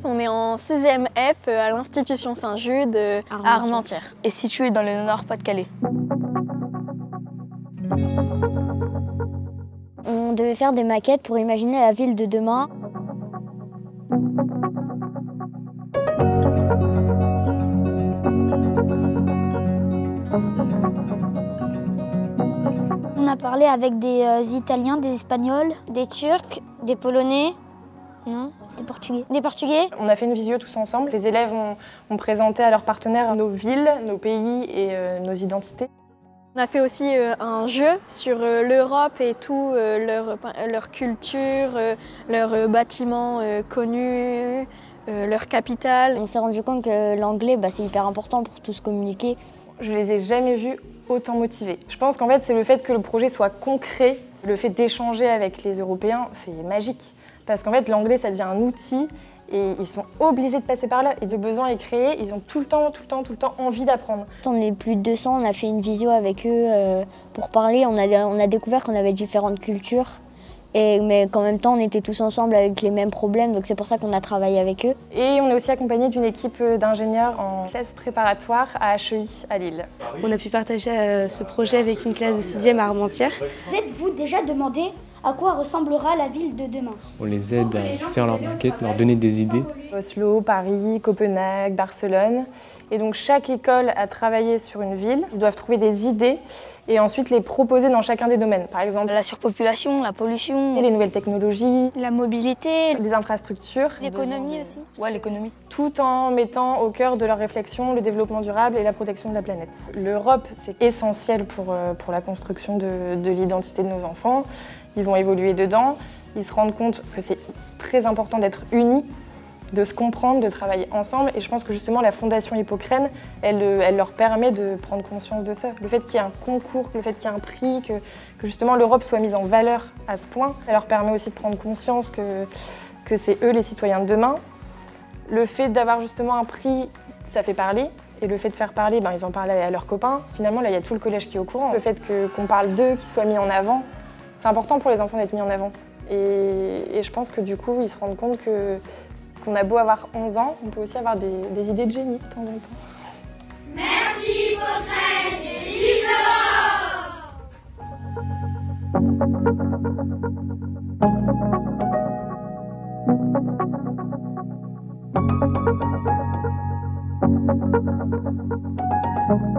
On est en 6e F à l'Institution Saint-Jude à Armentières. Et situé dans le Nord-Pas-de-Calais. On devait faire des maquettes pour imaginer la ville de demain. On a parlé avec des Italiens, des Espagnols, des Turcs, des Polonais. Non, c'était Portugais. Des Portugais. On a fait une visio tous ensemble. Les élèves ont présenté à leurs partenaires nos villes, nos pays et nos identités. On a fait aussi un jeu sur l'Europe et tout, leur culture, leurs bâtiments connus, leur capitale. On s'est rendu compte que l'anglais, c'est hyper important pour tous communiquer. Je les ai jamais vus autant motivés. Je pense qu'en fait, c'est le fait que le projet soit concret, le fait d'échanger avec les Européens, c'est magique. Parce qu'en fait, l'anglais, ça devient un outil et ils sont obligés de passer par là. Et le besoin est créé, ils ont tout le temps envie d'apprendre. On est plus de 200, on a fait une visio avec eux pour parler. On a découvert qu'on avait différentes cultures, mais qu'en même temps, on était tous ensemble avec les mêmes problèmes. Donc c'est pour ça qu'on a travaillé avec eux. Et on est aussi accompagné d'une équipe d'ingénieurs en classe préparatoire à HEI à Lille. On a pu partager ce projet avec une classe de 6e à Armentières. Vous êtes-vous déjà demandé à quoi ressemblera la ville de demain? On les aide à faire leurs maquettes, leur donner des idées. Oslo, Paris, Copenhague, Barcelone. Et donc chaque école a travaillé sur une ville. Ils doivent trouver des idées et ensuite les proposer dans chacun des domaines. Par exemple, La surpopulation, la pollution, les nouvelles technologies, La mobilité, les infrastructures. l'économie aussi. ouais, l'économie. Tout en mettant au cœur de leur réflexion le développement durable et la protection de la planète. L'Europe, c'est essentiel pour la construction de l'identité de nos enfants. Ils vont évoluer dedans, ils se rendent compte que c'est très important d'être unis, de se comprendre, de travailler ensemble. Et je pense que justement la Fondation Hippocrène, elle leur permet de prendre conscience de ça. Le fait qu'il y ait un concours, le fait qu'il y ait un prix, que justement l'Europe soit mise en valeur à ce point, ça leur permet aussi de prendre conscience que c'est eux les citoyens de demain. Le fait d'avoir justement un prix, ça fait parler. Et le fait de faire parler, ils en parlent à leurs copains. Finalement, là, il y a tout le collège qui est au courant. Le fait qu'on parle d'eux, qu'ils soient mis en avant, c'est important pour les enfants d'être mis en avant. Et je pense que du coup, ils se rendent compte qu'on a beau avoir 11 ans, on peut aussi avoir des idées de génie de temps en temps. Merci Hippocrète et vive l'Europe!